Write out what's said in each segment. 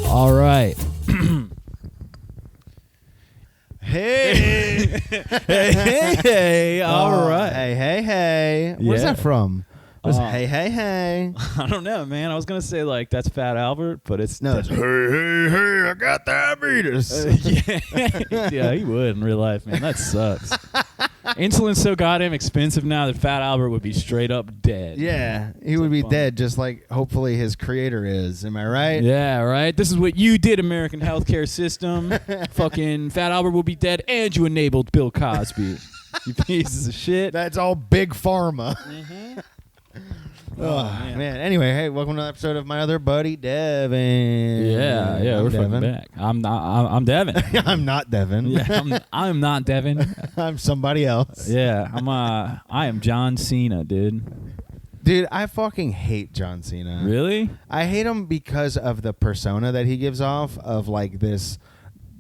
All right. Hey. Hey. All right. Hey. Where's Yeah. that from? It was hey. I don't know, man. I was gonna say like that's Fat Albert, but it's No, it's hey, I got diabetes. yeah, he would in real life, man. That sucks. Insulin's so goddamn expensive now that Fat Albert would be straight up dead. Yeah, he would be dead just like hopefully his creator is. Am I right? Yeah, right. This is what you did, American healthcare system. Fucking Fat Albert will be dead, and you enabled Bill Cosby. You pieces of shit. That's all big pharma. Mm-hmm. Oh, man. Anyway, hey, welcome to another episode of my other buddy Devin. Yeah, we're Devin. fucking back. I'm Devin. I'm not Devin. Yeah, I'm not Devin. I'm somebody else. Yeah, I am John Cena, dude. Dude, I fucking hate John Cena. Really? I hate him because of the persona that he gives off of like this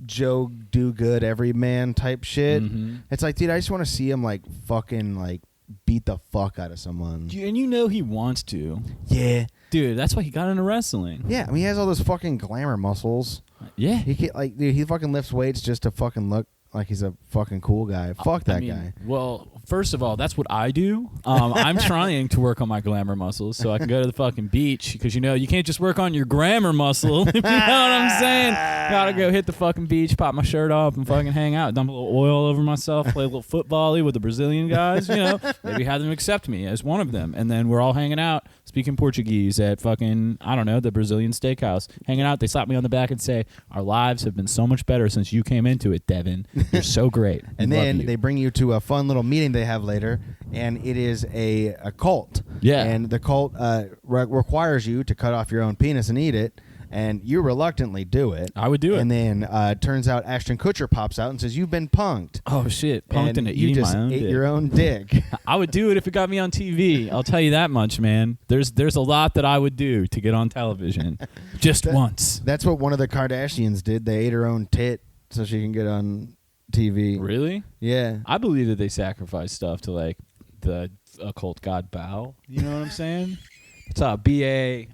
Joe do-good everyman type shit. Mm-hmm. It's like, dude, I just want to see him like fucking like beat the fuck out of someone. And you know he wants to. Yeah. Dude, that's why he got into wrestling. Yeah, I mean, he has all those fucking glamour muscles. Yeah. He can't, like, dude, he fucking lifts weights just to fucking look like he's a fucking cool guy. Fuck that guy. Well, first of all, that's what I do. I'm trying to work on my glamour muscles so I can go to the fucking beach because, you know, you can't just work on your grammar muscle. You know what I'm saying? Gotta go hit the fucking beach, pop my shirt off, and fucking hang out, dump a little oil over myself, play a little football-y with the Brazilian guys, you know, maybe have them accept me as one of them. And then we're all hanging out, speaking Portuguese at fucking, I don't know, the Brazilian steakhouse. Hanging out, they slap me on the back and say, our lives have been so much better since you came into it, Devin. You're so great. And then they bring you to a fun little meeting they have later, and it is a cult. Yeah. And the cult requires you to cut off your own penis and eat it, and you reluctantly do it. I would do it. And then turns out Ashton Kutcher pops out and says, you've been punked. Oh, shit. Punked and into you eating just my own ate dick. your own dick. I would do it if it got me on TV. I'll tell you that much, man. There's a lot that I would do to get on television. Just once. That's what one of the Kardashians did. They ate her own tit so she can get on TV. Really? Yeah. I believe that they sacrifice stuff to like the occult god Baal. You know what I'm saying? It's B-A''AL.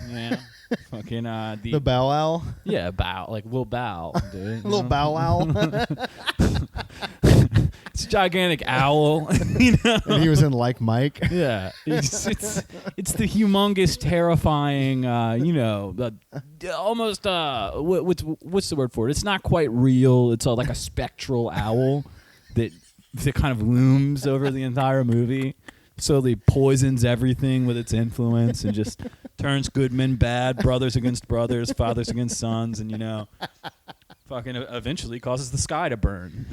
Yeah. Fucking The Bow Owl? Yeah, Baal. Like Will Baal, dude. Little Bow Owl. It's a gigantic owl. You know? And he was in Like Mike. Yeah, it's the humongous, terrifying, you know, almost what's the word for it? It's not quite real. It's like a spectral owl that kind of looms over the entire movie. Slowly poisons everything with its influence and just turns good men bad, brothers against brothers, fathers against sons, and you know. Fucking eventually causes the sky to burn.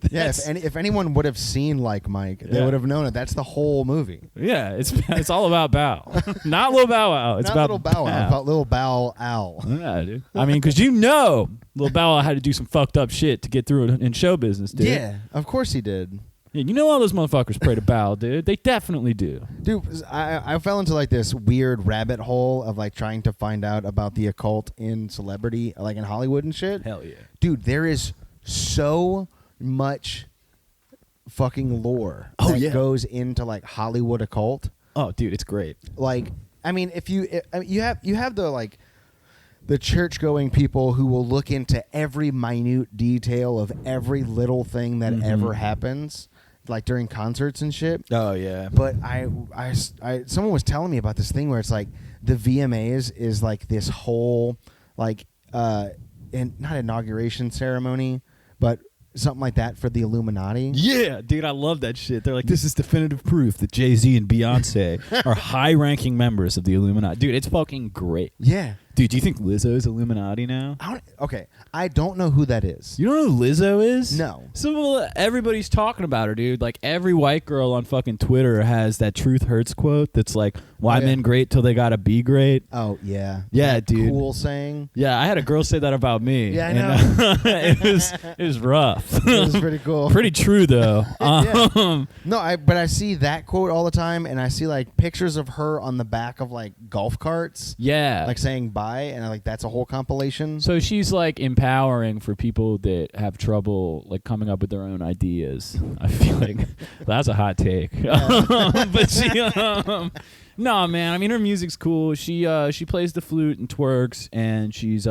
Yes, and if anyone would have seen Like Mike, they would have known it. That's the whole movie. Yeah, it's all about Bow. Not Lil Bow Wow. It's not about Little Bow Wow. It's about Little Bow Owl. Yeah, dude. I mean, because you know Lil Bow Wow had to do some fucked up shit to get through it in show business, dude. Yeah, of course he did. Yeah, you know all those motherfuckers pray to Bow, dude. They definitely do. Dude, I fell into like this weird rabbit hole of like trying to find out about the occult in celebrity, like in Hollywood and shit. Hell yeah. Dude, there is so much fucking lore that goes into like Hollywood occult. Oh, dude, it's great. Like, I mean, if you have the like the church-going people who will look into every minute detail of every little thing that ever happens, like during concerts and shit. Oh yeah. But I someone was telling me about this thing where it's like the VMAs is like this whole like not inauguration ceremony, but something like that for the Illuminati. Yeah, dude, I love that shit. They're like, this is definitive proof that Jay-Z and Beyonce are high-ranking members of the Illuminati. Dude, it's fucking great. Yeah. Dude, do you think Lizzo's Illuminati now? I don't know who that is. You don't know who Lizzo is? No. So everybody's talking about her, dude. Like every white girl on fucking Twitter has that "Truth Hurts" quote. That's like, "Why men great till they gotta be great." Oh yeah. Yeah, that dude. Cool saying. Yeah, I had a girl say that about me. Yeah, I know. It was rough. It was pretty cool. Pretty true though. Yeah. No, but I see that quote all the time, and I see like pictures of her on the back of like golf carts. Yeah. Like saying bye, and I like that's a whole compilation. So she's like empowering for people that have trouble like coming up with their own ideas. I feel like that's a hot take. But she No, man. I mean, her music's cool. She plays the flute and twerks, and she's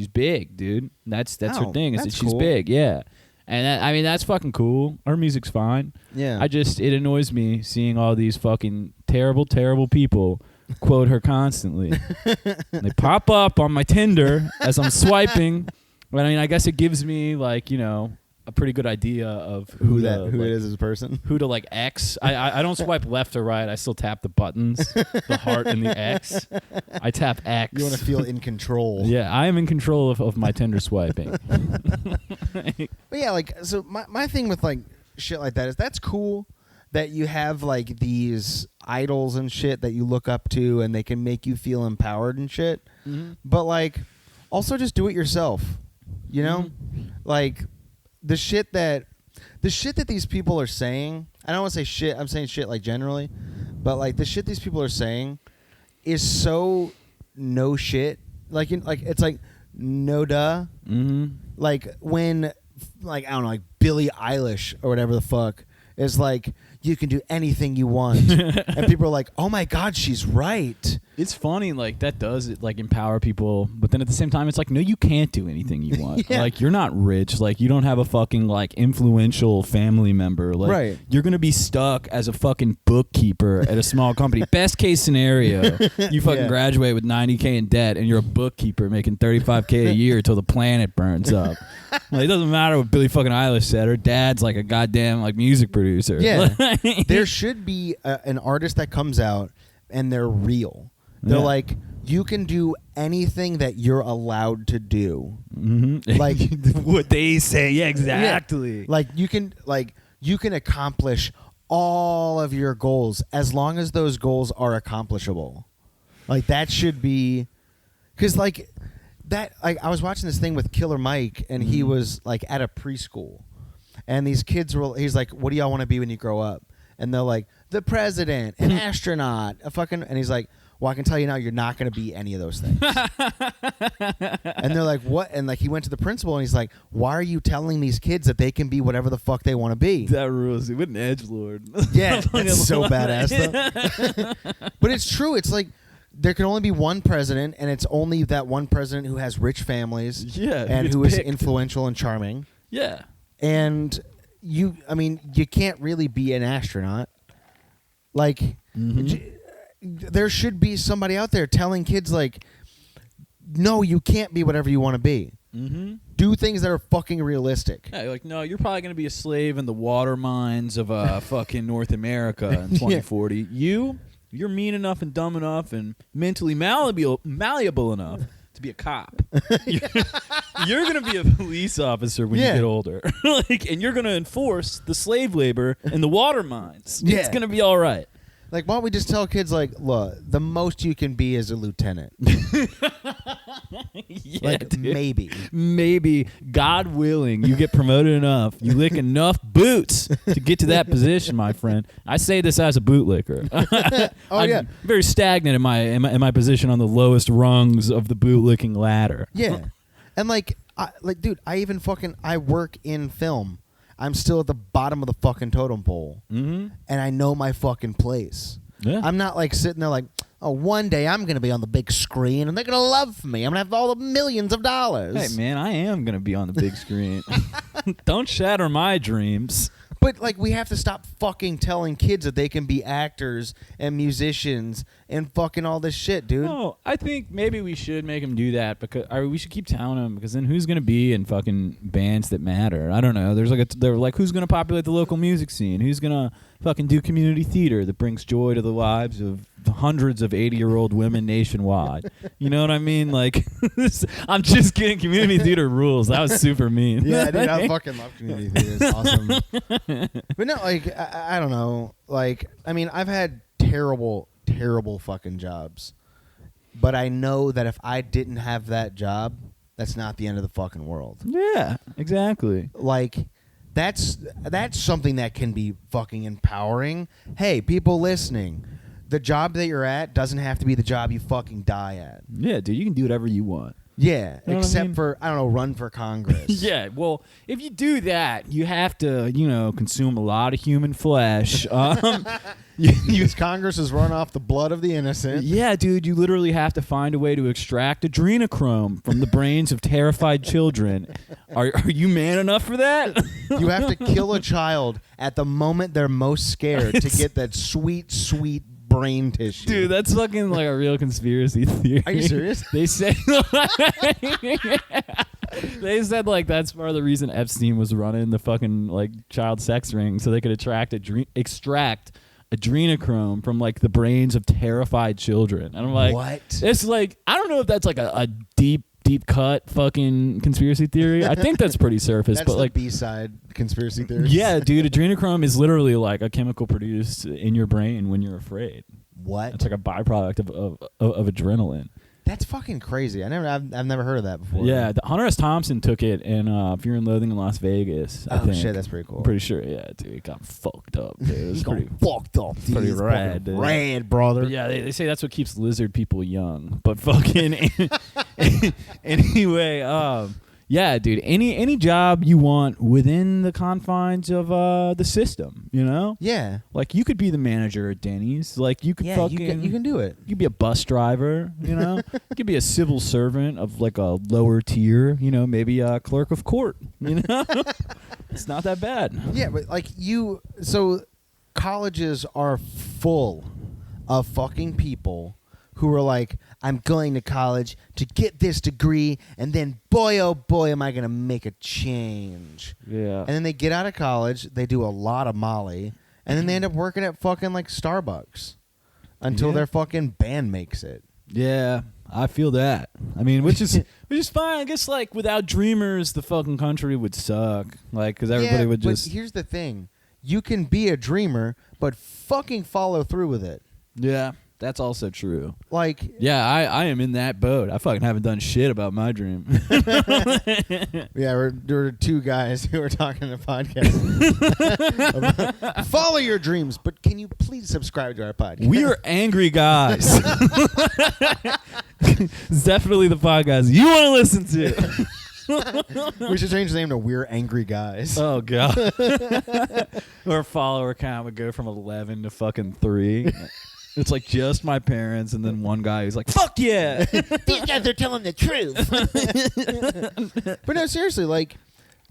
big, dude. That's her thing. Is that that's she's cool. big? Yeah. And I mean, that's fucking cool. Her music's fine. Yeah. It annoys me seeing all these fucking terrible, terrible people quote her constantly. They pop up on my Tinder as I'm swiping. But I mean, I guess it gives me like, you know, a pretty good idea of who it is as a person. Who to like X. I don't swipe left or right. I still tap the buttons, the heart and the X. I tap X. You want to feel in control. Yeah, I am in control of my Tinder swiping. But yeah, like, so my thing with like shit like that is that's cool that you have like these idols and shit that you look up to and they can make you feel empowered and shit. Mm-hmm. But like, also just do it yourself. You know, like the shit that these people are saying. I don't want to say shit. I'm saying shit like generally, but like the shit these people are saying is so no shit. Like it's like no duh. Mm-hmm. Like when like I don't know, like Billie Eilish or whatever the fuck is like you can do anything you want, and people are like, oh my god, she's right. It's funny, like that does it, like empower people, but then at the same time, it's like, no, you can't do anything you want. Yeah. Like you're not rich, like you don't have a fucking like influential family member. Like Right. You're gonna be stuck as a fucking bookkeeper at a small company. Best case scenario, you fucking Yeah. graduate with $90K in debt, and you're a bookkeeper making $35K a year till the planet burns up. Like, it doesn't matter what Billie fucking Eilish said. Her dad's like a goddamn like music producer. Yeah. There should be an artist that comes out and they're real. They're Yeah. like, you can do anything that you're allowed to do. Mm-hmm. Like what they say. Yeah, exactly. Yeah. Like you can accomplish all of your goals as long as those goals are accomplishable. Like that should be, because like that. Like I was watching this thing with Killer Mike, and he was like at a preschool, and these kids were. He's like, "What do y'all want to be when you grow up?" And they're like, "The president, an astronaut, a fucking." And he's like, "Well, I can tell you now, you're not going to be any of those things." And they're like, "What?" And like he went to the principal, and he's like, "Why are you telling these kids that they can be whatever the fuck they want to be?" That rules. What an edgelord. Yeah, it's so badass though. But it's true. It's like there can only be one president, and it's only that one president who has rich families, Yeah, and it's who is picked. influential and charming. Yeah. And you can't really be an astronaut. Like, there should be somebody out there telling kids like, no, you can't be whatever you want to be. Mm-hmm. Do things that are fucking realistic. Yeah, like, no, you're probably going to be a slave in the water mines of fucking North America in 2040. You're mean enough and dumb enough and mentally malleable enough to be a cop. You're going to be a police officer when you get older. And you're going to enforce the slave labor in the water mines. Yeah. It's going to be all right. Like, why don't we just tell kids, like, look, the most you can be is a lieutenant. Yeah, like, dude. Maybe, God willing, you get promoted enough, you lick enough boots to get to that position, my friend. I say this as a bootlicker. I'm very stagnant in my position on the lowest rungs of the bootlicking ladder. Yeah. And, dude, I work in film. I'm still at the bottom of the fucking totem pole. Mm-hmm. And I know my fucking place. Yeah. I'm not, like, sitting there like, oh, one day I'm going to be on the big screen and they're going to love me. I'm going to have all the millions of dollars. Hey, man, I am going to be on the big screen. Don't shatter my dreams. But, like, we have to stop fucking telling kids that they can be actors and musicians and fucking all this shit, dude. No, I think maybe we should make them do that, because we should keep telling them, because then who's going to be in fucking bands that matter? I don't know. They're like, who's going to populate the local music scene? Who's going to fucking do community theater that brings joy to the lives of hundreds of 80-year-old women nationwide? You know what I mean? Like, I'm just kidding. Community theater rules. That was super mean. Yeah, dude, I fucking love community theater. It's awesome. But no, like, I don't know. Like, I mean, I've had terrible fucking jobs. But I know that if I didn't have that job, that's not the end of the fucking world. Yeah, exactly. Like, that's something that can be fucking empowering. Hey, people listening, the job that you're at doesn't have to be the job you fucking die at. Yeah, dude, you can do whatever you want. Yeah, You know what I except mean? for, I don't know, run for Congress. Yeah, well, if you do that, you have to, consume a lot of human flesh. Because Congress is run off the blood of the innocent. Yeah, dude, you literally have to find a way to extract adrenochrome from the brains of terrified children. Are you man enough for that? You have to kill a child at the moment they're most scared to get that sweet, sweet brain tissue. Dude, that's fucking like a real conspiracy theory. Are you serious? They say they said like that's part of the reason Epstein was running the fucking like child sex ring so they could extract adrenochrome from like the brains of terrified children. And I'm like, what? It's like, I don't know if that's like a deep cut fucking conspiracy theory. I think that's pretty surface, That's but the like B-side conspiracy theory. yeah, dude, adrenochrome is literally like a chemical produced in your brain when you're afraid. What? It's like a byproduct of adrenaline. That's fucking crazy. I've never heard of that before. Yeah, Hunter S. Thompson took it in Fear and Loathing in Las Vegas. I Oh think. shit, that's pretty cool. I'm pretty sure. Yeah, dude, it got fucked up. Dude. It was pretty fucked up. Dude. pretty It's rad, fucking dude. rad, brother. But yeah, they say that's what keeps lizard people young. But fucking anyway, yeah, dude. Any job you want within the confines of the system, Yeah. Like you could be the manager at Denny's. Like you could Yeah, fucking you can do it. You could be a bus driver, you could be a civil servant of like a lower tier, maybe a clerk of court, It's not that bad. Yeah, but like so colleges are full of fucking people who are like, I'm going to college to get this degree, and then boy, oh boy, am I going to make a change. Yeah. And then they get out of college, they do a lot of Molly, and then they end up working at fucking like Starbucks until Yeah. their fucking band makes it. Yeah, I feel that. I mean, which is fine. I guess like without dreamers, the fucking country would suck. Like, because everybody would just. But here's the thing: you can be a dreamer, but fucking follow through with it. Yeah, that's also true. Like, Yeah, I am in that boat. I fucking haven't done shit about my dream. yeah, we're two guys who are talking on a podcast. Follow your dreams, but can you please subscribe to our podcast? We are angry guys. It's definitely the podcast you want to listen to. We should change the name to We're Angry Guys. Oh god. Our follower count would go from 11 to fucking 3. It's like just my parents and then one guy who's like, "Fuck yeah." These guys are telling the truth. But no, seriously, like,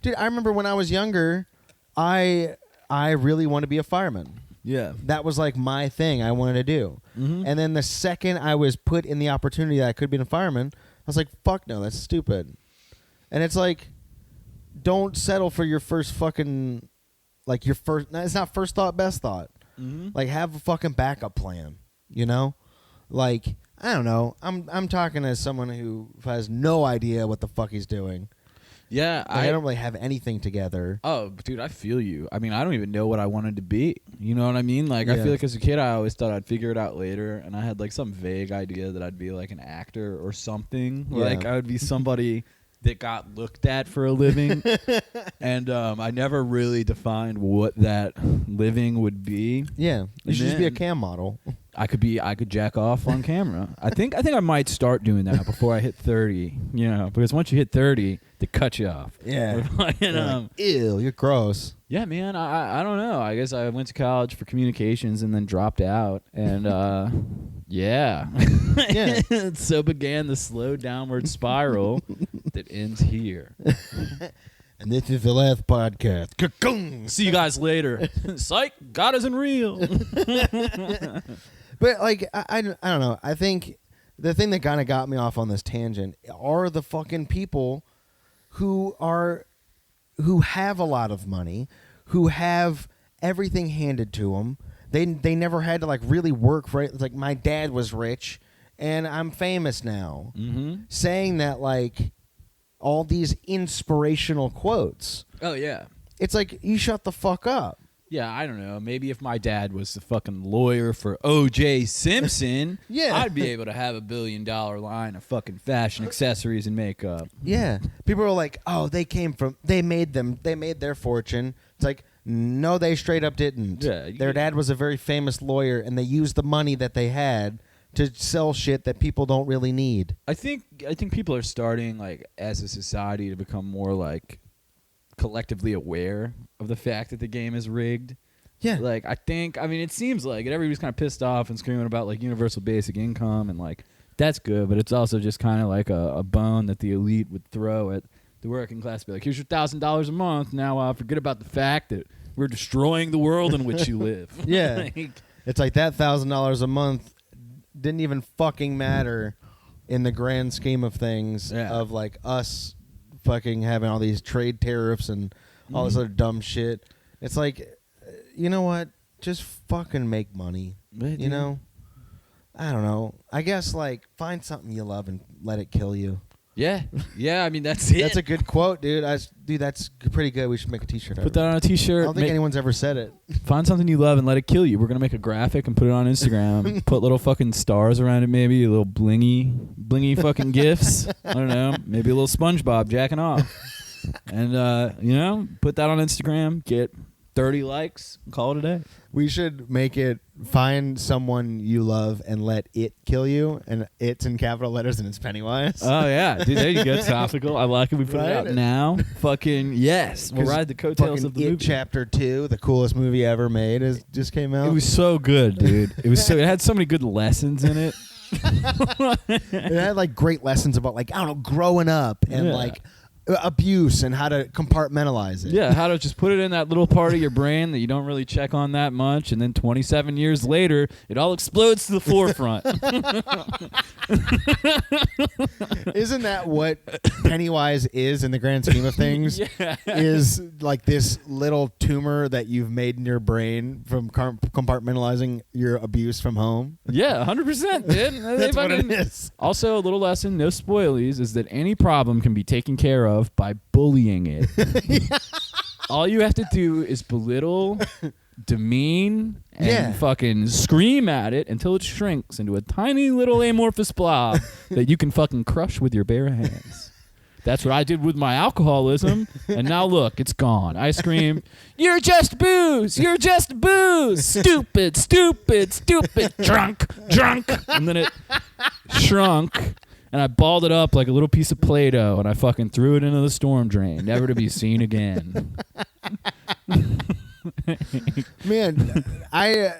dude, I remember when I was younger, I really wanted to be a fireman. Yeah. That was like my thing I wanted to do. Mm-hmm. And then the second I was put in the opportunity that I could be a fireman, I was like, fuck no, that's stupid. And it's like, don't settle for your first fucking, like your first, it's not first thought, best thought. Mm-hmm. Like, have a fucking backup plan, Like, I don't know. I'm talking as someone who has no idea what the fuck he's doing. Yeah, Like, I don't really have anything together. Oh, dude, I feel you. I mean, I don't even know what I wanted to be. You know what I mean? Like, I Yeah. feel like as a kid, I always thought I'd figure it out later, and I had like some vague idea that I'd be like an actor or something. Yeah. Like, I would be somebody that got looked at for a living, and I never really defined what that living would be. Yeah, you should just be a then- cam model. I could jack off on camera. I think I might start doing that before I hit 30. Because once you hit 30, they cut you off. Yeah. And, Ew, you're gross. yeah, man. I don't know. I guess I went to college for communications and then dropped out. And yeah, Yeah. So began the slow downward spiral that ends here. And this is the last podcast. Ka-kung! See you guys later. Psych. God isn't real. But like, I don't know. I think the thing that kind of got me off on this tangent are the fucking people who have a lot of money, who have everything handed to them. They never had to like really work for it. It's like, my dad was rich and I'm famous now. Mm-hmm. Saying that like all these inspirational quotes. Oh yeah. It's like, you shut the fuck up. Yeah, I don't know. Maybe if my dad was the fucking lawyer for O.J. Simpson, Yeah. I'd be able to have $1 billion line of fucking fashion accessories and makeup. Yeah. People are like, oh, they made their fortune. It's like, no, they straight up didn't. Yeah, Their dad was a very famous lawyer, and they used the money that they had to sell shit that people don't really need. I think people are starting, like, as a society, to become more, like, collectively aware of the fact that the game is rigged. Yeah. Like, I mean, it seems like it. Everybody's kind of pissed off and screaming about, like, universal basic income, and, like, that's good, but it's also just kind of like a bone that the elite would throw at the working class. Be like, here's your $1,000 a month. Now forget about the fact that we're destroying the world in which you live. Yeah. Like, It's like that $1,000 a month didn't even fucking matter in the grand scheme of things of like us fucking having all these trade tariffs and all this other dumb shit. It's like, you know what? Just fucking make money. You know? I don't know. I guess like find something you love and let it kill you. Yeah. I mean, that's it. That's a good quote, dude. Dude, that's pretty good. We should make a T-shirt. Put that on a T-shirt. I don't think anyone's ever said it. Find something you love and let it kill you. We're gonna make a graphic and put it on Instagram. Put little fucking stars around it, maybe a little blingy fucking gifs. I don't know. Maybe a little SpongeBob jacking off. And put that on Instagram. Get 30 likes. And call it a day. We should make it find someone you love and let it kill you, and it's in capital letters and it's Pennywise. Oh yeah, dude, there you go. Topical. I like it. We put it out now. Fucking yes, we'll ride the coattails of the movie. Chapter 2, the coolest movie ever made, just came out. It was so good, dude. It had so many good lessons in it. It had like great lessons about like, I don't know, growing up and like abuse and how to compartmentalize it. Yeah, how to just put it in that little part of your brain that you don't really check on that much, and then 27 years later, it all explodes to the forefront. Isn't that what Pennywise is in the grand scheme of things? Yeah. Is like this little tumor that you've made in your brain from compartmentalizing your abuse from home? Yeah, 100%, dude. That's what it is. Also, a little lesson, no spoilies, is that any problem can be taken care of by bullying it. All you have to do is belittle, demean, and fucking scream at it until it shrinks into a tiny little amorphous blob that you can fucking crush with your bare hands. That's what I did with my alcoholism, and now look, it's gone. I scream, "You're just booze! You're just booze! Stupid, stupid, stupid! Drunk, drunk!" And then it shrunk, and I balled it up like a little piece of Play-Doh, and I fucking threw it into the storm drain, never to be seen again. Man, I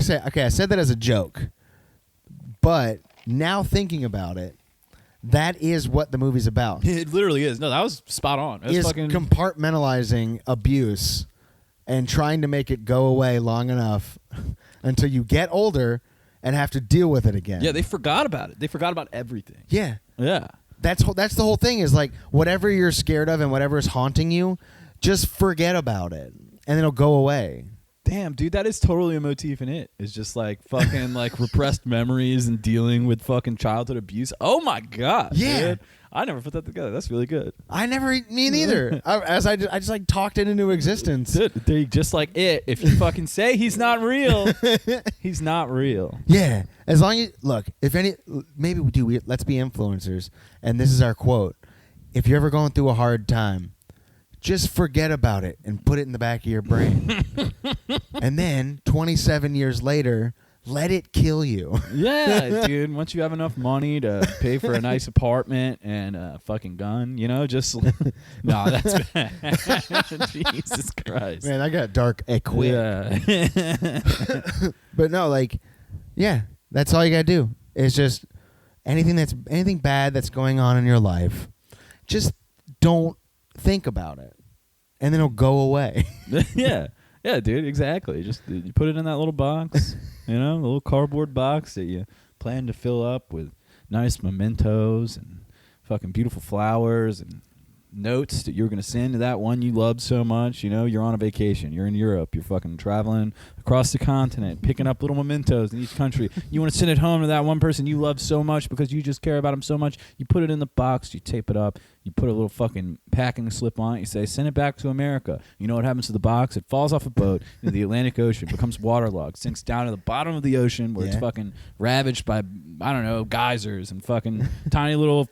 said that as a joke, but now thinking about it, that is what the movie's about. It literally is. No, that was spot on. Is compartmentalizing abuse and trying to make it go away long enough until you get older and have to deal with it again. Yeah, they forgot about it. They forgot about everything. Yeah. Yeah. That's the whole thing is like whatever you're scared of and whatever is haunting you, just forget about it and it'll go away. Damn, dude, that is totally a motif in it. It's just like fucking like repressed memories and dealing with fucking childhood abuse. Oh my god, yeah, dude. I never put that together. That's really good. Me neither. I just like talked it into existence. Dude, they just like it. If you fucking say he's not real, he's not real. Yeah, as long as maybe let's be influencers, and this is our quote: if you're ever going through a hard time, just forget about it and put it in the back of your brain. And then 27 years later, let it kill you. Yeah, dude. Once you have enough money to pay for a nice apartment and a fucking gun, that's bad. Jesus Christ. Man, I got dark quick. Yeah. But no, that's all you gotta do. It's just anything bad that's going on in your life, just don't think about it, and then it'll go away. Yeah, dude, exactly. Just you put it in that little box, the little cardboard box that you plan to fill up with nice mementos and fucking beautiful flowers and notes that you're going to send to that one you love so much. You're on a vacation. You're in Europe. You're fucking traveling across the continent, picking up little mementos in each country. You want to send it home to that one person you love so much because you just care about him so much. You put it in the box. You tape it up. You put a little fucking packing slip on it. You say, send it back to America. You know what happens to the box? It falls off a boat into the Atlantic Ocean, becomes waterlogged, sinks down to the bottom of the ocean where it's fucking ravaged by, I don't know, geysers and fucking tiny little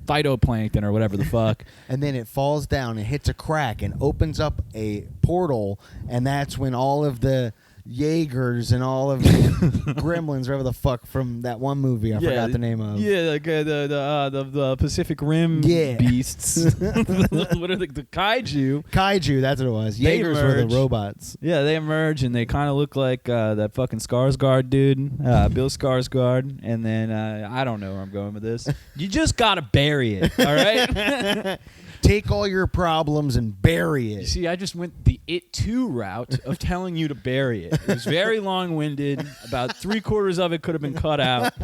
phytoplankton or whatever the fuck. And then it falls down and hits a crack and opens up a portal, and that's when all of the Jaegers and all of the gremlins, whatever the fuck from that one movie I forgot the name of. Yeah, like the Pacific Rim beasts. What are the kaiju? Kaiju, that's what it was. Jaegers were the robots. Yeah, they emerge and they kind of look like that fucking Skarsgård dude, Bill Skarsgård. And then I don't know where I'm going with this. You just gotta bury it, all right? Take all your problems and bury it. You see, I just went the It Too route of telling you to bury it. It was very long-winded. About 3/4 of it could have been cut out.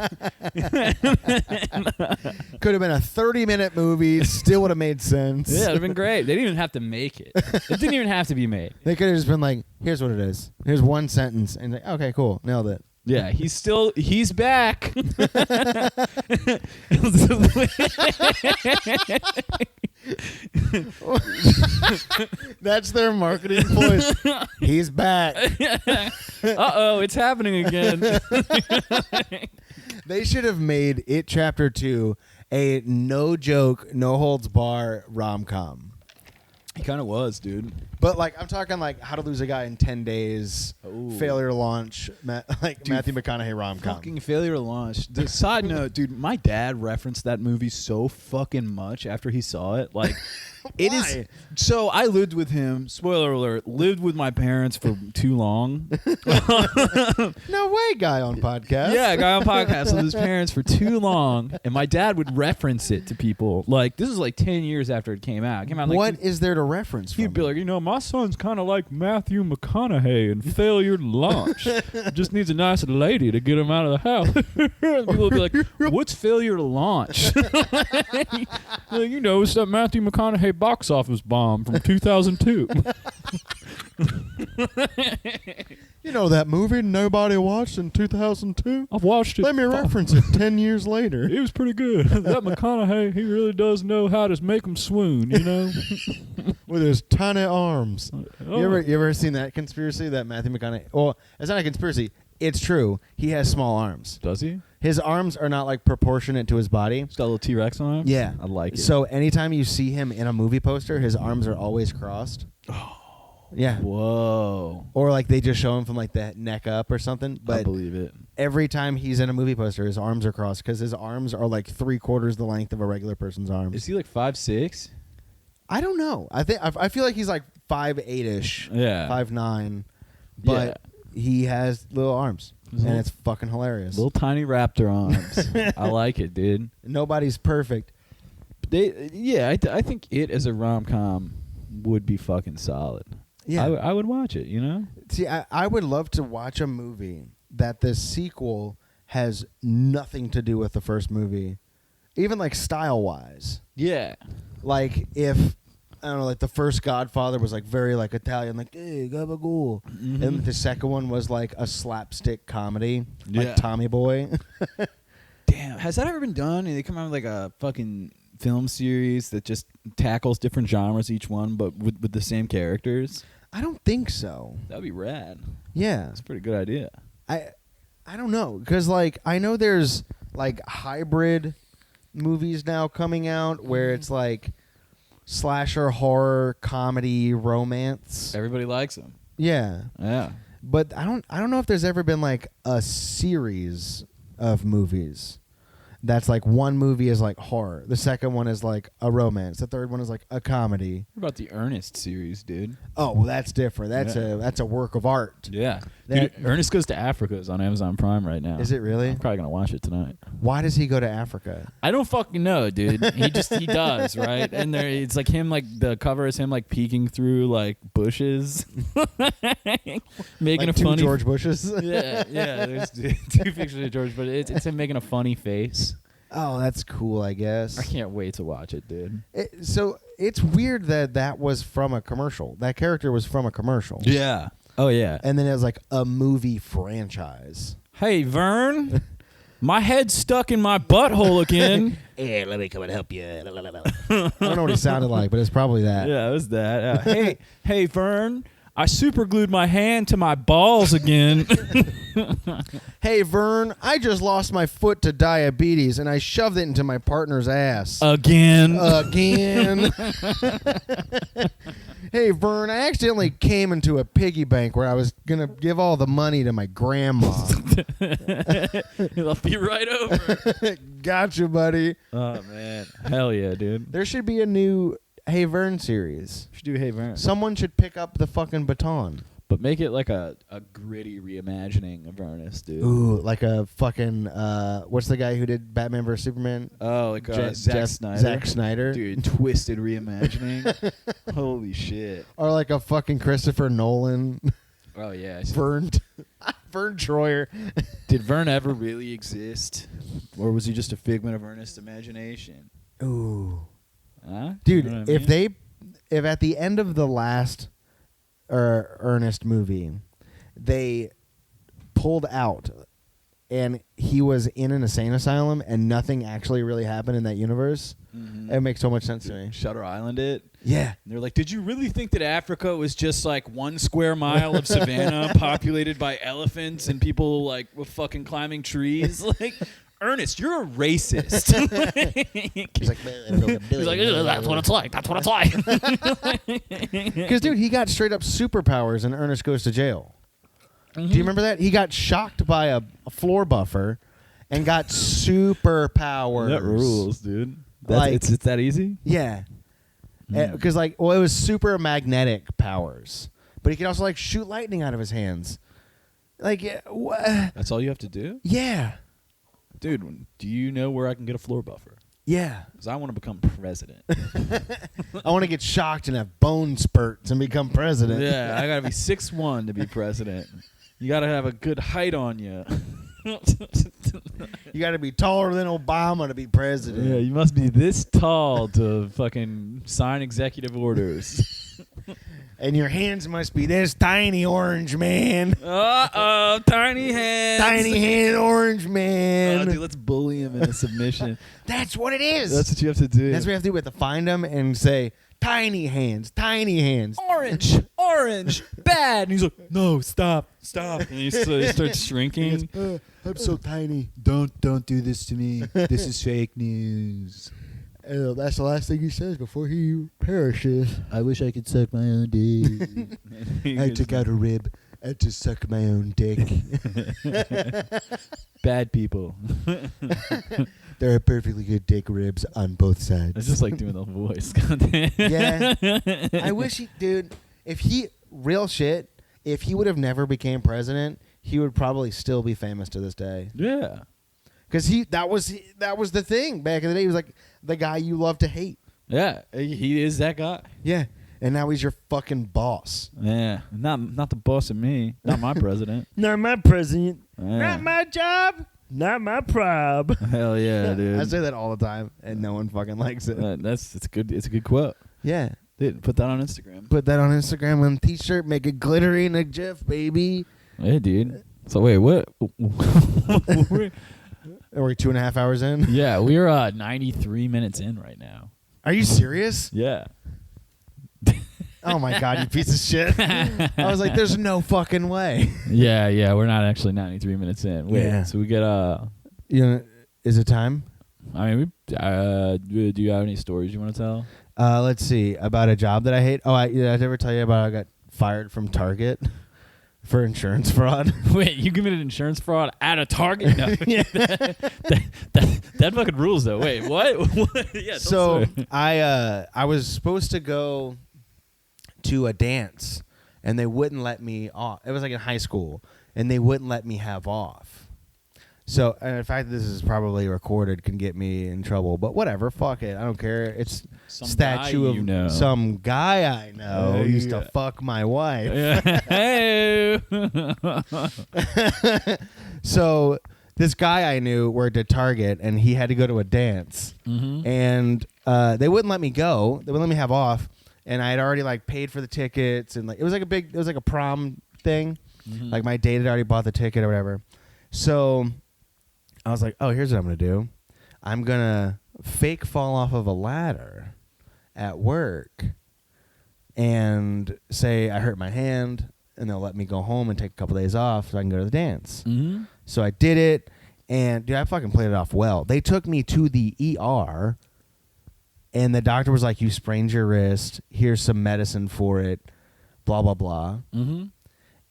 Could have been a 30-minute movie. Still would have made sense. Yeah, it would have been great. They didn't even have to make it. It didn't even have to be made. They could have just been like, here's what it is. Here's one sentence. And like, okay, cool. Nailed it. Yeah, he's back. That's their marketing voice. He's back. Uh-oh, it's happening again. They should have made It Chapter 2 a no-joke, no-holds-bar rom-com. He kind of was, dude. But, like, I'm talking, like, How to Lose a Guy in 10 Days, Failure to Launch, Matthew McConaughey rom-com. Fucking Failure to Launch. The side note, dude, my dad referenced that movie so fucking much after he saw it. Like, it is. So I lived with him, spoiler alert, lived with my parents for too long. No way, guy on podcast. Yeah, guy on podcast lived with his parents for too long. And my dad would reference it to people. Like, this is like 10 years after it came out. It came out like, what is there to reference from? He'd be like, you know, my son's kind of like Matthew McConaughey in Failure to Launch. Just needs a nice lady to get him out of the house. People would be like, what's Failure to Launch? Like, you know, it's that Matthew McConaughey box office bomb from 2002. You know that movie nobody watched in 2002? I've watched it. Let me reference it 10 years later. It was pretty good. That McConaughey, he really does know how to make them swoon, you know? With his tiny arms. Oh. You ever seen that conspiracy that Matthew McConaughey... Well, it's not a conspiracy. It's true. He has small arms. Does he? His arms are not, like, proportionate to his body. He's got a little T-Rex on him? Yeah. I like it. So anytime you see him in a movie poster, his arms are always crossed. Oh. Yeah. Whoa. Or, like, they just show him from, like, the neck up or something. But I believe it. every time he's in a movie poster, his arms are crossed because his arms are, like, 3/4 the length of a regular person's arms. Is he, like, 5'6"? I don't know. I feel like he's, like, 5'8"-ish. Yeah. 5'9". But he has little arms. And it's fucking hilarious. Little tiny raptor arms. I like it, dude. Nobody's perfect. But I think it as a rom-com would be fucking solid. Yeah. I would watch it, you know? See, I would love to watch a movie that the sequel has nothing to do with the first movie. Even, like, style-wise. Yeah. Like, if... I don't know, like the first Godfather was like very like Italian, like hey, gabagool. Mm-hmm. And the second one was like a slapstick comedy, Yeah. like Tommy Boy. Damn, has that ever been done? And they come out with like a fucking film series that just tackles different genres each one, but with the same characters? I don't think so. That'd be rad. Yeah, That's a pretty good idea. I don't know because like I know there's like hybrid movies now coming out where it's like slasher, horror, comedy, romance. Everybody likes them. Yeah. Yeah. But I don't know if there's ever been like a series of movies that's like one movie is like horror, the second one is like a romance, the third one is like a comedy. What about the Ernest series, dude? Oh, well, that's different. That's a work of art. Yeah. Dude, Ernest Goes to Africa is on Amazon Prime right now. Is it really? I'm probably going to watch it tonight. Why does he go to Africa? I don't fucking know, dude. He does, right? And it's like him, like the cover is him like peeking through like bushes, making like a funny George Bushes. yeah. There's two pictures of George, but it's him making a funny face. Oh, that's cool. I guess I can't wait to watch it, dude. So it's weird that was from a commercial. That character was from a commercial. Yeah. Oh yeah. And then it was like a movie franchise. Hey Vern, my head's stuck in my butthole again. Hey, let me come and help you. I don't know what he sounded like, but it's probably that. Yeah, it was that. Hey Vern, I super glued my hand to my balls again. Hey, Vern, I just lost my foot to diabetes, and I shoved it into my partner's ass. Again. Hey, Vern, I accidentally came into a piggy bank where I was going to give all the money to my grandma. I'll be right over. Gotcha, buddy. Oh, man. Hell yeah, dude. There should be a new Hey, Vern series. Should do Hey Vern. Someone should pick up the fucking baton. But make it like a gritty reimagining of Ernest, dude. Ooh, like a fucking, what's the guy who did Batman vs. Superman? Oh, like Zack Snyder. Zack Snyder. Dude, twisted reimagining. Holy shit. Or like a fucking Christopher Nolan. Oh, yeah. Vern Troyer. Did Vern ever really exist? Or was he just a figment of Ernest's imagination? Ooh. Huh? Dude, You know what I mean? if at the end of the last Ernest movie, they pulled out and he was in an insane asylum and nothing actually really happened in that universe, it makes so much sense to me. Shutter Island it. Yeah. And they're like, did you really think that Africa was just like 1 square mile of savannah populated by elephants and people like were fucking climbing trees? Like, Ernest, you're a racist. He's like, man, I don't know what I'm doing. He's like, that's what it's like. That's what it's like. Because, dude, he got straight up superpowers in Ernest Goes to Jail. Do you remember that? He got shocked by a floor buffer and got superpowers. That rules, dude. Like- It's that easy? Yeah. Because, it was super magnetic powers. But he could also, shoot lightning out of his hands. That's all you have to do? Yeah. Dude, do you know where I can get a floor buffer? Yeah. Because I want to become president. I want to get shocked and have bone spurts and become president. Yeah, I got to be 6'1" to be president. You got to have a good height on you. You got to be taller than Obama to be president. Yeah, you must be this tall to fucking sign executive orders. And your hands must be this tiny, orange man. Uh-oh, tiny hands. Tiny hand, orange man. Dude, let's bully him into submission. That's what it is. That's what you have to do. That's what we have to do. We have to find him and say, tiny hands, tiny hands. Orange, bad. And he's like, no, stop. And he starts shrinking. I'm so tiny. Don't do this to me. This is fake news. That's the last thing he says before he perishes. I wish I could suck my own dick. I took out a rib to suck my own dick. Bad people. There are perfectly good dick ribs on both sides. It's just like doing the voice. Goddamn. Yeah. I wish if he would have never became president, he would probably still be famous to this day. Yeah. Because that was the thing back in the day. He was like the guy you love to hate. Yeah, he is that guy. Yeah. And now he's your fucking boss. Yeah, not the boss of me. Not my president. Not my president. Yeah. Not my job. Not my prob. Hell yeah, dude. I say that all the time, and no one fucking likes it. It's good. It's a good quote. Yeah. Dude, put that on Instagram. Put that on Instagram on a t-shirt. Make it glittery and a GIF, baby. Hey, dude. So wait, what? Are we 2.5 hours in? Yeah, we're 93 minutes in right now. Are you serious? Yeah. Oh my god, you piece of shit. I was like, there's no fucking way. Yeah, we're not actually 93 minutes in. Wait, Yeah. so we get Is it time? I mean, do you have any stories you want to tell? Let's see. About a job that I hate. Oh, did I ever tell you about I got fired from Target for insurance fraud? Wait, you committed insurance fraud at a Target? No. Yeah. that fucking rules, though. Wait, what? Yeah. So I was supposed to go to a dance, and they wouldn't let me off. It was like in high school, and they wouldn't let me have off. So, and the fact that this is probably recorded can get me in trouble, but whatever, fuck it, I don't care. It's Some statue guy of you know. some guy I know who used to fuck my wife. Yeah. Hey. So this guy I knew worked at Target, and he had to go to a dance, and they wouldn't let me go. They wouldn't let me have off, and I had already paid for the tickets, and it was like a prom thing. Like my date had already bought the ticket or whatever. So I was like, oh, here's what I'm going to do. I'm going to fake fall off of a ladder at work and say I hurt my hand, and they'll let me go home and take a couple days off so I can go to the dance. So I did it, and dude, I fucking played it off well. They took me to the ER, And the doctor was like, you sprained your wrist. Here's some medicine for it. Blah, blah, blah. Mm-hmm.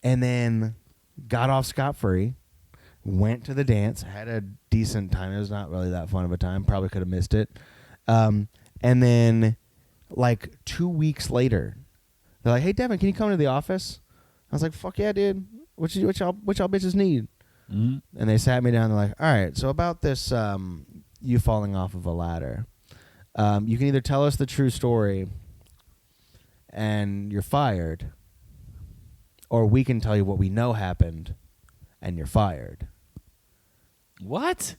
And then got off scot-free. Went to the dance. Had a decent time. It was not really that fun of a time. Probably could have missed it. And then, like, 2 weeks later, they're like, hey, Devin, can you come to the office? I was like, fuck yeah, dude. What y'all bitches need? Mm-hmm. And they sat me down. They're like, all right, so about this you falling off of a ladder. You can either tell us the true story and you're fired, or we can tell you what we know happened and you're fired. What?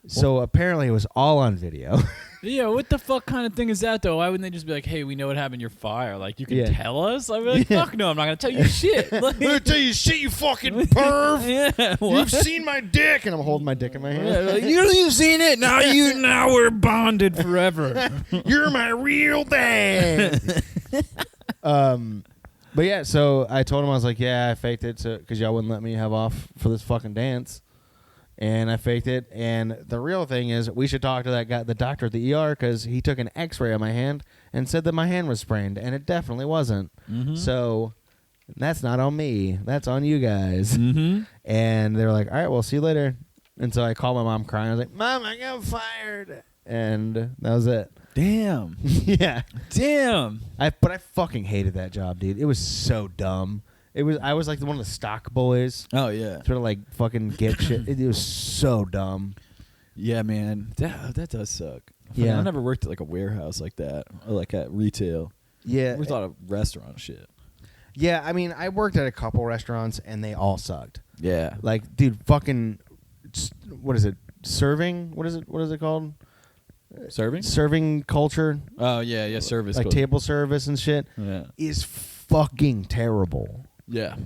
So apparently it was all on video. Yeah, what the fuck kind of thing is that, though? Why wouldn't they just be like, hey, we know what happened, you're fired? Like, you can tell us? I'd be like, fuck no, I'm not going to tell you shit. Like, I'm going to tell you shit, you fucking perv. Yeah, You've seen my dick. And I'm holding my dick in my hand. Yeah, like, you've seen it. Now we're bonded forever. You're my real dad. But yeah, so I told him, I was like, yeah, I faked it because y'all wouldn't let me have off for this fucking dance. And I faked it. And the real thing is, we should talk to that guy, the doctor at the ER, because he took an x-ray of my hand and said that my hand was sprained. And it definitely wasn't. Mm-hmm. So that's not on me. That's on you guys. Mm-hmm. And they were like, all right, well, see you later. And so I called my mom crying. I was like, Mom, I got fired. And that was it. Damn. Yeah. Damn. But I fucking hated that job, dude. It was so dumb. I was like one of the stock boys. Oh, yeah. Trying to like fucking get shit. It was so dumb. Yeah, man. That does suck. Yeah. I never worked at like a warehouse like that, or like at retail. Yeah. We thought of restaurant shit. Yeah, I mean, I worked at a couple restaurants and they all sucked. Yeah. Like, dude, fucking, what is it? Serving? What is it called? Serving culture. Oh, yeah, service. Like table service and shit. Yeah. Is fucking terrible. Yeah.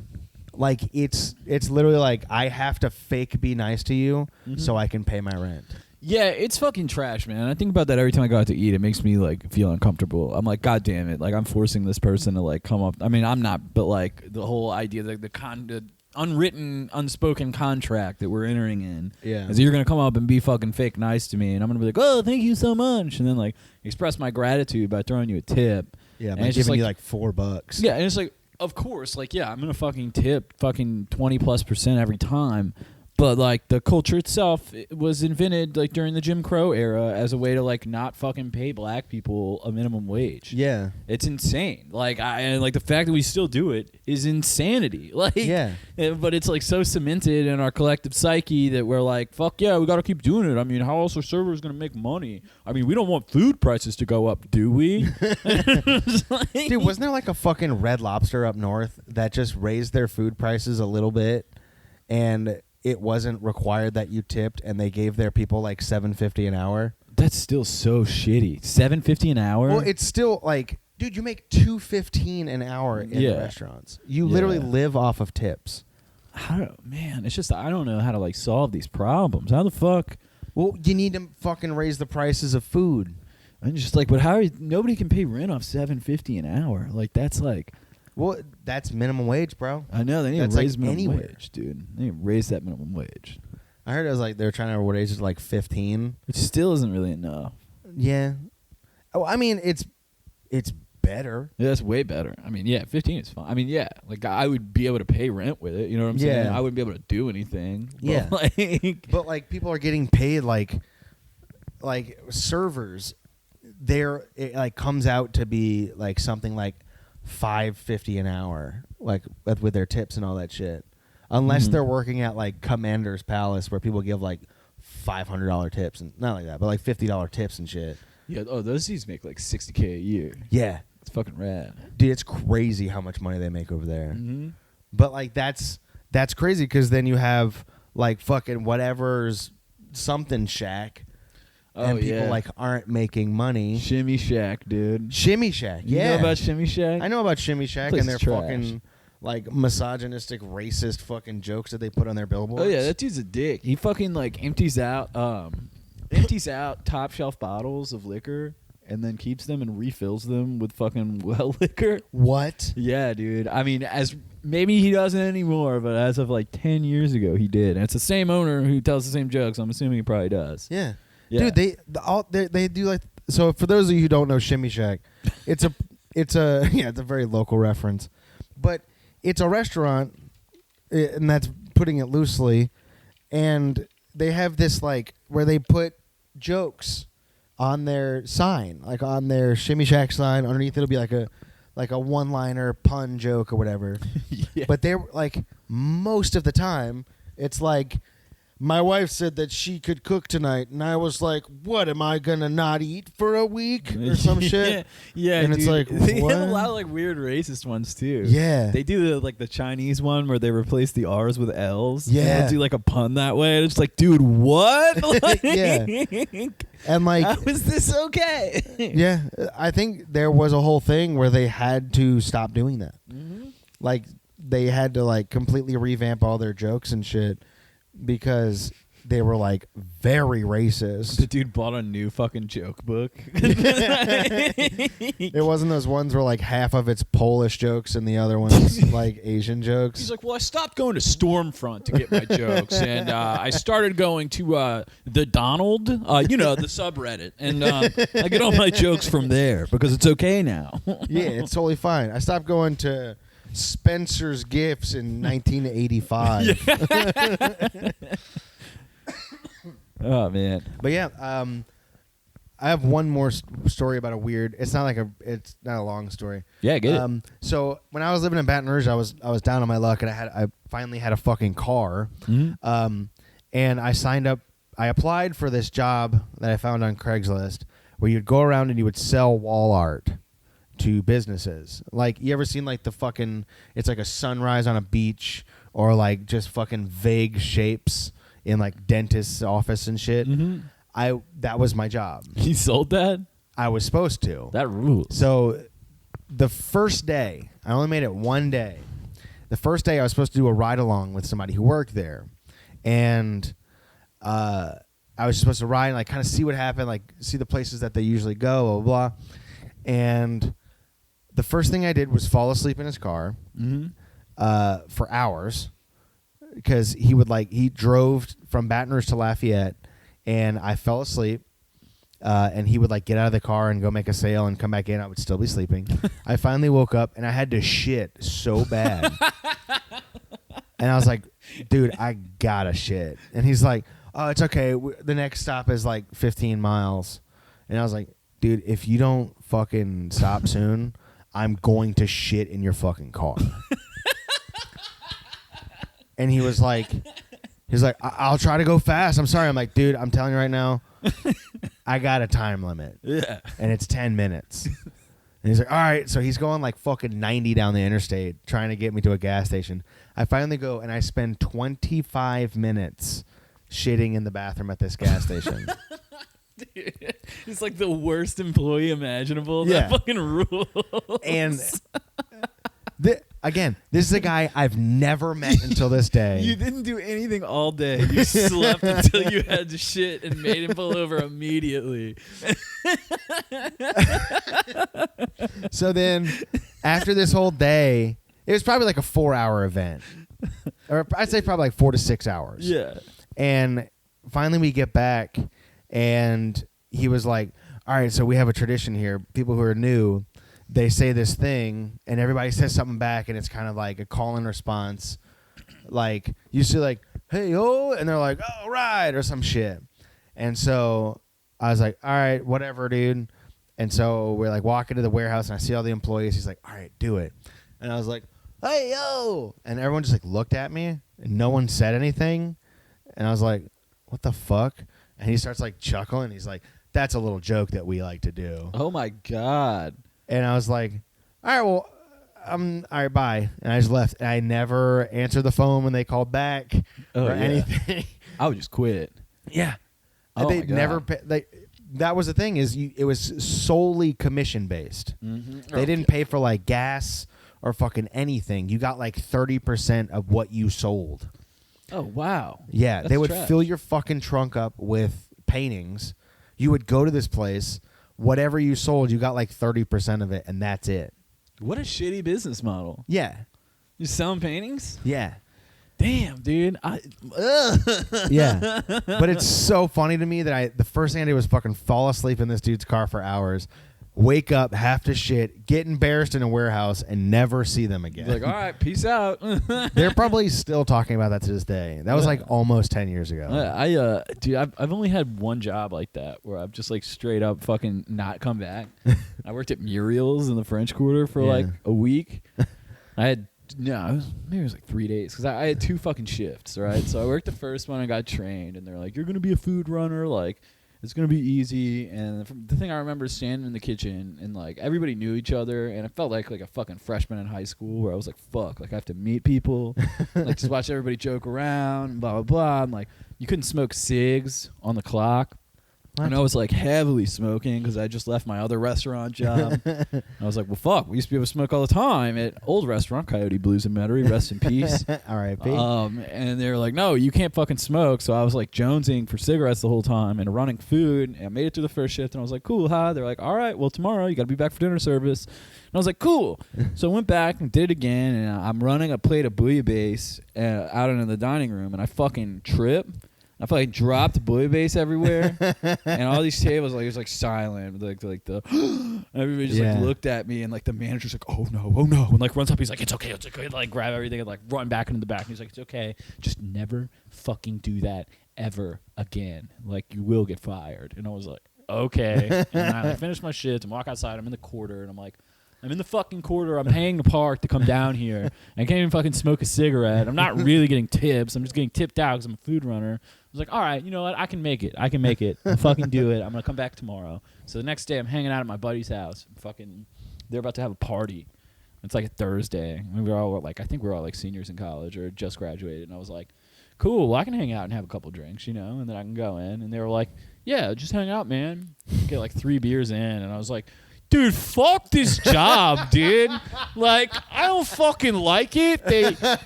Like, it's literally like, I have to fake be nice to you so I can pay my rent. Yeah, it's fucking trash, man. I think about that every time I go out to eat. It makes me like feel uncomfortable. I'm like, God damn it! Like, I'm forcing this person to like come up. I mean, I'm not, but like the whole idea, like the unwritten, unspoken contract that we're entering in. Yeah. Is you're gonna come up and be fucking fake nice to me, and I'm gonna be like, oh, thank you so much, and then like express my gratitude by throwing you a tip. Yeah, and by it's just giving like, you like $4. Yeah, and it's like, of course, like, yeah, I'm gonna fucking tip fucking 20+% every time. But like the culture itself was invented like during the Jim Crow era as a way to like not fucking pay black people a minimum wage. Yeah, it's insane. Like and like the fact that we still do it is insanity. Like, yeah, but it's like so cemented in our collective psyche that we're like, fuck yeah, we got to keep doing it. I mean, how else are servers gonna make money? I mean, we don't want food prices to go up, do we? Like, dude, wasn't there like a fucking Red Lobster up north that just raised their food prices a little bit and it wasn't required that you tipped, and they gave their people like $7.50 an hour? That's still so shitty. $7.50 an hour? Well, it's still like, dude, you make $2.15 an hour in the restaurants. You literally live off of tips. Man, it's just I don't know how to like solve these problems. How the fuck? Well, you need to fucking raise the prices of food. I'm just like, but nobody can pay rent off $7.50 an hour. Like, that's like. Well, that's minimum wage, bro. I know. They need that's to raise like minimum wage, dude. They need to raise that minimum wage. I heard it was like they were trying to raise it to like 15. Which still isn't really enough. Yeah. Oh, I mean, it's better. Yeah, that's way better. I mean, yeah, 15 is fine. I mean, yeah, like I would be able to pay rent with it. You know what I'm saying? I wouldn't be able to do anything. Yeah. But like people are getting paid like servers. It like comes out to be like something like $5.50 an hour, like with their tips and all that shit. Unless they're working at like Commander's Palace, where people give like $500 tips and not like that, but like $50 tips and shit. Yeah. Oh, those dudes make like $60K a year. Yeah, it's fucking rad, dude. It's crazy how much money they make over there. Mm-hmm. But like that's crazy because then you have like fucking whatever's something shack. And people like aren't making money. Shimmy Shack, dude. Shimmy Shack, You know about Shimmy Shack? I know about Shimmy Shack and their fucking like misogynistic, racist fucking jokes that they put on their billboards. Oh yeah, that dude's a dick. He fucking like empties out top shelf bottles of liquor and then keeps them and refills them with fucking well liquor. What? Yeah, dude. I mean, maybe he doesn't anymore, but as of like 10 years ago, he did. And it's the same owner who tells the same jokes. I'm assuming he probably does. Yeah. Yeah. Dude, they do like So for those of you who don't know Shimmy Shack, it's a it's a very local reference, but it's a restaurant, and that's putting it loosely. And they have this like where they put jokes on their sign, like on their Shimmy Shack sign. Underneath it'll be like a one-liner pun joke or whatever. Yeah. But they're like most of the time it's like, my wife said that she could cook tonight, and I was like, what, am I gonna not eat for a week or some shit? Yeah, and dude. it's like, they what? have a lot of like weird racist ones too. Yeah. They do the Chinese one where they replace the R's with L's. Yeah. And they'll do like a pun that way. And it's like, dude, what? Like, Yeah. And like, how is this okay? yeah, I think there was a whole thing where they had to stop doing that. Mm-hmm. Like they had to like completely revamp all their jokes and shit because they were like very racist. The dude bought a new fucking joke book. It wasn't those ones where like half of it's Polish jokes and the other one's like Asian jokes. He's like, well, I stopped going to Stormfront to get my jokes, and I started going to the Donald, the subreddit, and I get all my jokes from there because it's okay now. Yeah, it's totally fine. I stopped going to Spencer's Gifts in 1985. Oh man. But yeah, I have one more story about a weird. It's not a long story. Yeah, get it. So when I was living in Baton Rouge, I was down on my luck, and I finally had a fucking car. Mm-hmm. And I signed up. I applied for this job that I found on Craigslist, where you'd go around and you would sell wall art to businesses. Like, you ever seen like the fucking? It's like a sunrise on a beach, or like just fucking vague shapes in like dentist's office and shit. Mm-hmm. That was my job. He sold that? I was supposed to. That rules. So the first day, I only made it one day. The first day I was supposed to do a ride along with somebody who worked there. And I was supposed to ride and like kind of see what happened, like see the places that they usually go, blah, blah, blah. And the first thing I did was fall asleep in his car for hours. Because he drove from Baton Rouge to Lafayette, and I fell asleep, and he would like get out of the car and go make a sale and come back in. I would still be sleeping. I finally woke up, and I had to shit so bad. And I was like, dude, I gotta shit. And he's like, oh, it's okay. The next stop is like 15 miles. And I was like, dude, if you don't fucking stop soon, I'm going to shit in your fucking car. And he was like, I'll try to go fast. I'm sorry. I'm like, dude, I'm telling you right now, I got a time limit. Yeah. And it's 10 minutes. And he's like, all right. So he's going like fucking 90 down the interstate trying to get me to a gas station. I finally go and I spend 25 minutes shitting in the bathroom at this gas station. Dude, it's like the worst employee imaginable. Yeah. That fucking rules. And again, this is a guy I've never met until this day. You didn't do anything all day. You slept until you had to shit and made him pull over immediately. So then, after this whole day, it was probably like a 4-hour event. Or I'd say probably like 4 to 6 hours. Yeah. And finally we get back, and he was like, all right, so we have a tradition here. People who are new, they say this thing, and everybody says something back, and it's kind of like a call and response. Like, you see, like, hey, oh, and they're like, oh, right, or some shit. And so I was like, all right, whatever, dude. And so we're like walking to the warehouse, and I see all the employees. He's like, all right, do it. And I was like, hey, yo. And everyone just like looked at me, and no one said anything. And I was like, what the fuck? And he starts like chuckling. He's like, that's a little joke that we like to do. Oh, my God. And I was like, all right, well, all right, bye. And I just left. And I never answered the phone when they called back or anything. I would just quit. Yeah. Oh, they my God. never that was the thing is it was solely commission based. Mm-hmm. They didn't pay for like gas or fucking anything. You got like 30% of what you sold. Oh, wow. Yeah. That's they would trash. fill your fucking trunk up with paintings. You would go to this place. Whatever you sold, you got like 30% of it, and that's it. What a shitty business model. Yeah. You're selling paintings? Yeah. Damn, dude. Yeah. But it's so funny to me that the first thing I did was fucking fall asleep in this dude's car for hours, wake up, have to shit, get embarrassed in a warehouse, and never see them again. Like, all right, peace out. They're probably still talking about that to this day. That was like almost 10 years ago. Dude, I've only had one job like that where I've just like straight up fucking not come back. I worked at Muriel's in the French Quarter for like a week. Maybe it was like 3 days because I had 2 fucking shifts, right? So I worked the first one, I got trained, and they're like, you're going to be a food runner, like, it's going to be easy. And the thing I remember is standing in the kitchen, and like everybody knew each other, and it felt like a fucking freshman in high school where I was like, fuck, like I have to meet people, like just watch everybody joke around, blah, blah, blah. And like, you couldn't smoke cigs on the clock. And I was like heavily smoking because I just left my other restaurant job. I was like, well, fuck, we used to be able to smoke all the time at old restaurant, Coyote Blues and Metairie, rest in peace. R.I.P. And they were like, no, you can't fucking smoke. So I was like jonesing for cigarettes the whole time and running food. And I made it through the first shift, and I was like, cool, huh? They're like, all right, well, tomorrow you got to be back for dinner service. And I was like, cool. So I went back and did it again, and I'm running a plate of bouillabaisse out in the dining room, and I fucking trip. I felt like dropped bouillabaisse everywhere, and all these tables like it was like silent, like the everybody just like looked at me, and like the manager's like, oh no, and like runs up, he's like, it's okay, like grab everything and like run back into the back, and he's like, it's okay, just never fucking do that ever again, like you will get fired. And I was like, okay, and I like, finished my shift and walk outside. I'm in the Quarter, and I'm like, I'm in the fucking Quarter. I'm paying the park to come down here. And I can't even fucking smoke a cigarette. I'm not really getting tips. I'm just getting tipped out because I'm a food runner. I was like, all right, you know what? I can make it. I'll fucking do it. I'm going to come back tomorrow. So the next day, I'm hanging out at my buddy's house. They're about to have a party. It's like a Thursday. And we're all like, I think we're all like seniors in college or just graduated. And I was like, cool, well, I can hang out and have a couple drinks, you know, and then I can go in. And they were like, yeah, just hang out, man. Get like 3 beers in. And I was like, dude, fuck this job, dude. Like, I don't fucking like it.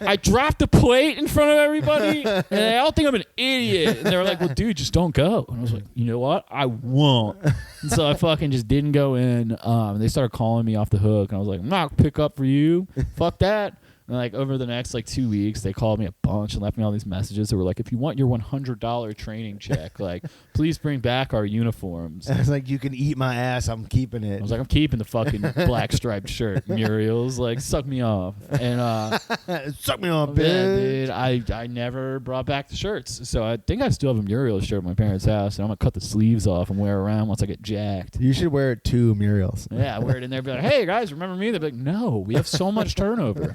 I dropped a plate in front of everybody, and they all think I'm an idiot. And they were like, well, dude, just don't go. And I was like, you know what? I won't. And so I fucking just didn't go in. They started calling me off the hook, and I was like, I'm not going to pick up for you. Fuck that. And like over the next like 2 weeks, they called me a bunch and left me all these messages that were like, if you want your $100 training check, like, please bring back our uniforms. I was like, you can eat my ass. I'm keeping it. I was like, I'm keeping the fucking black striped shirt. Muriel's like, suck me off. And suck me off, bitch. Dude, I never brought back the shirts. So I think I still have a Muriel's shirt at my parents' house, and I'm gonna cut the sleeves off and wear it around once I get jacked. You should wear it to Muriel's. Yeah, wear it in there. Be like, hey guys, remember me? They'd be like, no, we have so much turnover.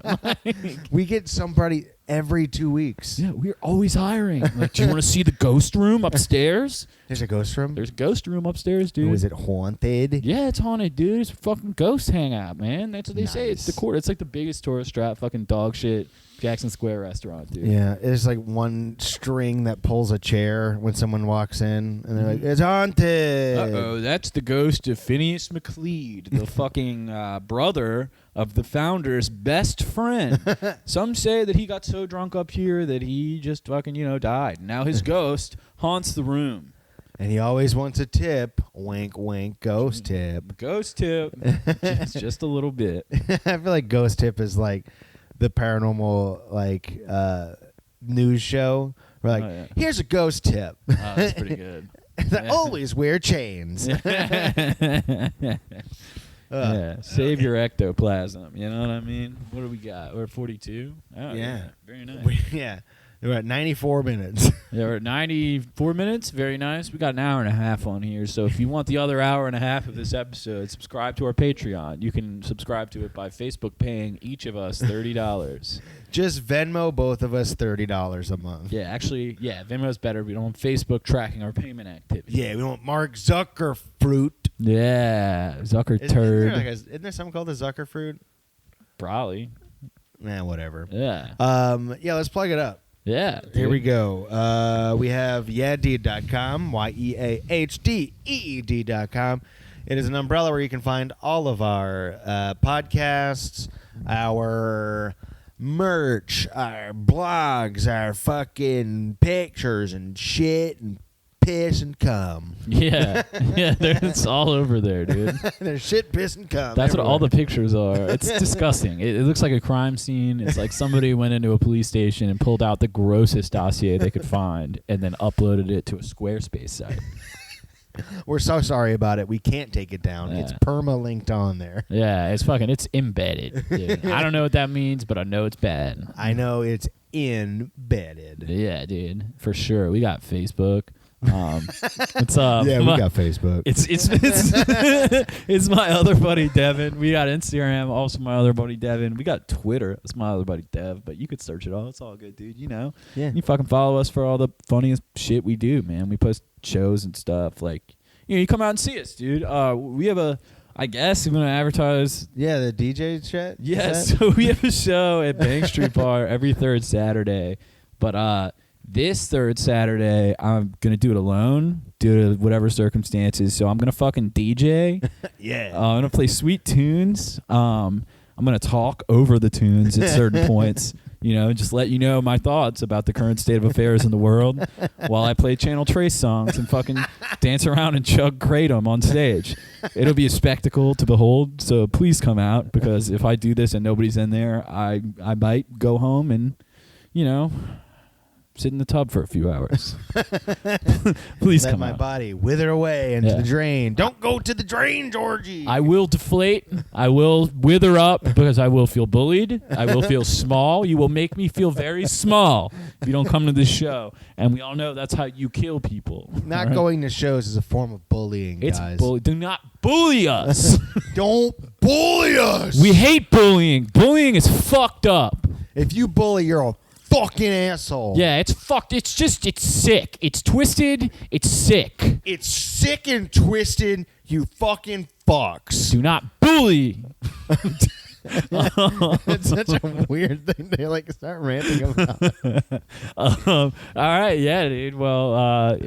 We get somebody every 2 weeks. Yeah, we're always hiring. Like, do you want to see the ghost room upstairs? There's a ghost room? There's a ghost room upstairs, dude. Oh, is it haunted? Yeah, it's haunted, dude. It's a fucking ghost hangout, man. That's what they say. It's the Quarter. It's like the biggest tourist trap, fucking dog shit Jackson Square restaurant, dude. Yeah, there's like one string that pulls a chair when someone walks in, and they're like, it's haunted. Uh-oh, that's the ghost of Phineas McLeod, the fucking brother of the founder's best friend. Some say that he got so drunk up here that he just fucking, died. Now his ghost haunts the room. And he always wants a tip. Wink, wink, ghost tip. Ghost tip. just a little bit. I feel like ghost tip is like the paranormal news show. We're like, here's a ghost tip. Oh, that's pretty good. Always wear chains. Yeah, save your ectoplasm. You know what I mean? What do we got? We're at 42. Oh, yeah, very nice. Yeah, we're at 94 minutes. Yeah, we're at 94 minutes. Very nice. We got an hour and a half on here. So if you want the other hour and a half of this episode, subscribe to our Patreon. You can subscribe to it by Facebook paying each of us $30. Just Venmo both of us $30 a month. Yeah, actually, Venmo's better. We don't want Facebook tracking our payment activity. Yeah, we don't Mark Zuckerfruit. Yeah, Zucker turd. Isn't there something called the Zuckerfruit? Probably. Nah, whatever. Yeah. Yeah, let's plug it up. Yeah. Here we go. We have yeahdeed.com, YEAHDEED.com. It is an umbrella where you can find all of our podcasts, our merch, our blogs, our fucking pictures and shit and piss, and cum. Yeah, yeah, it's all over there, dude. There's shit, piss, and cum. That's everywhere. what all the pictures are. It's disgusting. It looks like a crime scene. It's like somebody went into a police station and pulled out the grossest dossier they could find and then uploaded it to a Squarespace site. We're so sorry about it. We can't take it down. Yeah. It's perma-linked on there. Yeah, it's embedded, dude. I don't know what that means, but I know it's bad. I know it's embedded. Yeah, dude, for sure. We got Facebook. What's up? Yeah, we got Facebook. It's my other buddy Devin. We got Instagram, also my other buddy Devin. We got Twitter. It's my other buddy Dev, but you could search it all. It's all good, dude. You know. Yeah. You fucking follow us for all the funniest shit we do, man. We post shows and stuff. Like, you come out and see us, dude. We have I guess I'm gonna advertise. Yeah, the DJ chat. Yes, so we have a show at Bank Street Bar every third Saturday, but this third Saturday, I'm going to do it alone due to whatever circumstances. So I'm going to fucking DJ. Yeah. I'm going to play sweet tunes. I'm going to talk over the tunes at certain points. Just let you know my thoughts about the current state of affairs in the world while I play Channel Trace songs and fucking dance around and chug Kratom on stage. It'll be a spectacle to behold. So please come out, because if I do this and nobody's in there, I might go home and, sit in the tub for a few hours. Please Let come my out. body wither away into the drain. Don't go to the drain, Georgie. I will deflate. I will wither up because I will feel bullied. I will feel small. You will make me feel very small if you don't come to this show. And we all know that's how you kill people. Not all right? going to shows is a form of bullying, It's guys. Do not bully us. Don't bully us. We hate bullying. Bullying is fucked up. If you bully, you're a fucking asshole. Yeah, it's fucked. It's sick. It's twisted. It's sick. It's sick and twisted, you fucking fucks. Do not bully. It's such a weird thing to start ranting about. All right, yeah, dude. Well,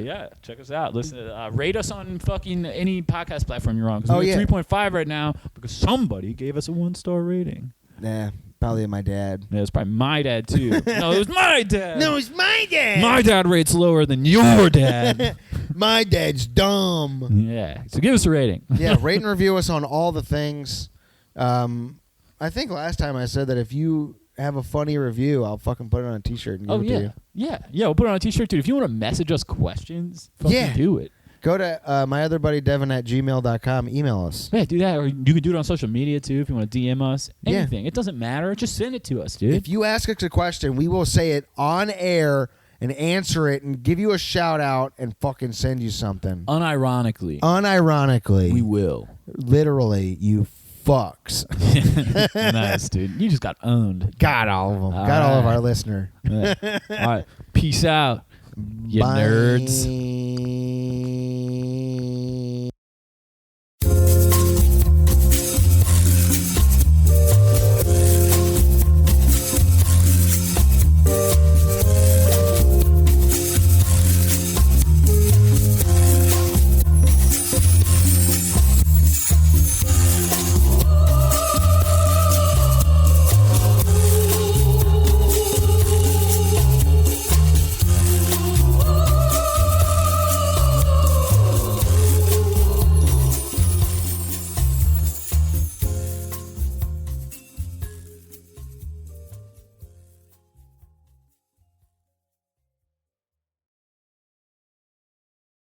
check us out. Listen, rate us on fucking any podcast platform you're on. 'Cause we're at 3.5 right now because somebody gave us a 1-star rating. Nah, probably my dad. Yeah, it's probably my dad too. No, it was my dad. No, it's my dad. My dad rates lower than your dad. My dad's dumb. Yeah, so give us a rating. Yeah, rate and review us on all the things. I think last time I said that if you have a funny review, I'll fucking put it on a T-shirt and give it to you. Yeah, we'll put it on a T-shirt, dude. If you want to message us questions, fucking do it. Go to my other buddy Devin at gmail.com. Email us. Yeah, do that. Or you can do it on social media, too, if you want to DM us. Anything. It doesn't matter. Just send it to us, dude. If you ask us a question, we will say it on air and answer it and give you a shout-out and fucking send you something. Unironically. We will. Literally, you fucks. Nice, dude. You just got owned. Got all of them. Got all of our listener. All right. Peace out, you Bye. nerds.